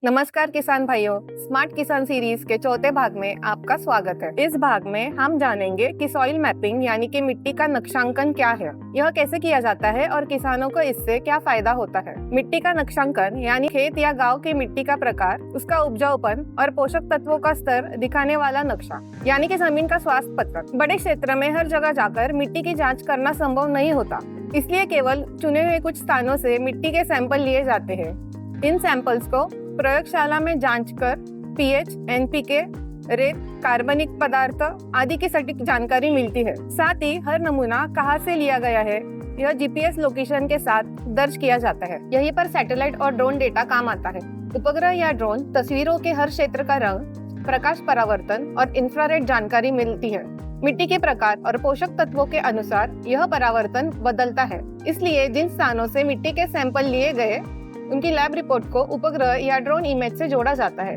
नमस्कार किसान भाइयों, स्मार्ट किसान सीरीज के चौथे भाग में आपका स्वागत है। इस भाग में हम जानेंगे कि सॉइल मैपिंग यानी कि मिट्टी का नक्शांकन क्या है, यह कैसे किया जाता है और किसानों को इससे क्या फायदा होता है। मिट्टी का नक्शांकन यानी खेत या गांव की मिट्टी का प्रकार, उसका उपजाऊपन और पोषक तत्वों का स्तर दिखाने वाला नक्शा, यानी कि जमीन का स्वास्थ्य पत्रक। बड़े क्षेत्र में हर जगह जाकर मिट्टी की जाँच करना संभव नहीं होता, इसलिए केवल चुने हुए कुछ स्थानों से मिट्टी के सैंपल लिए जाते हैं। इन सैंपल्स को प्रयोगशाला में जांचकर पीएच, एनपीके, रेत, कार्बनिक पदार्थ आदि की सटीक जानकारी मिलती है। साथ ही हर नमूना कहाँ से लिया गया है यह जीपीएस लोकेशन के साथ दर्ज किया जाता है। यहीं पर सैटेलाइट और ड्रोन डेटा काम आता है। उपग्रह या ड्रोन तस्वीरों के हर क्षेत्र का रंग, प्रकाश परावर्तन और इंफ्रारेड जानकारी मिलती है। मिट्टी के प्रकार और पोषक तत्वों के अनुसार यह परावर्तन बदलता है, इसलिए जिन स्थानों से मिट्टी के सैंपल लिए गए उनकी लैब रिपोर्ट को उपग्रह या ड्रोन इमेज से जोड़ा जाता है।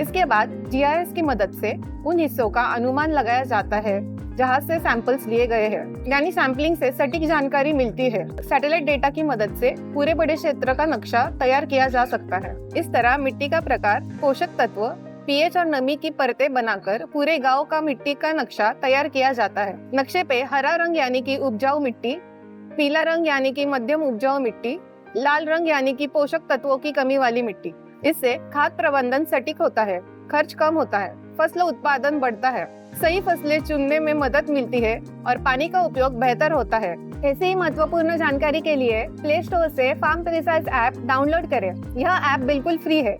इसके बाद जीआईएस की मदद से उन हिस्सों का अनुमान लगाया जाता है जहां से सैंपल्स लिए गए हैं, यानी सैंपलिंग से सटीक जानकारी मिलती है। सैटेलाइट डेटा की मदद से पूरे बड़े क्षेत्र का नक्शा तैयार किया जा सकता है। इस तरह मिट्टी का प्रकार, पोषक तत्व, पीएच और नमी की परतें बनाकर पूरे गांव का मिट्टी का नक्शा तैयार किया जाता है। नक्शे पे हरा रंग यानी कि उपजाऊ मिट्टी, पीला रंग यानी कि मध्यम उपजाऊ मिट्टी, लाल रंग यानी कि पोषक तत्वों की कमी वाली मिट्टी। इससे खाद प्रबंधन सटीक होता है, खर्च कम होता है, फसल उत्पादन बढ़ता है, सही फसलें चुनने में मदद मिलती है और पानी का उपयोग बेहतर होता है। ऐसे ही महत्वपूर्ण जानकारी के लिए प्ले स्टोर से फार्म प्रिसाइज ऐप डाउनलोड करें। यह ऐप बिल्कुल फ्री है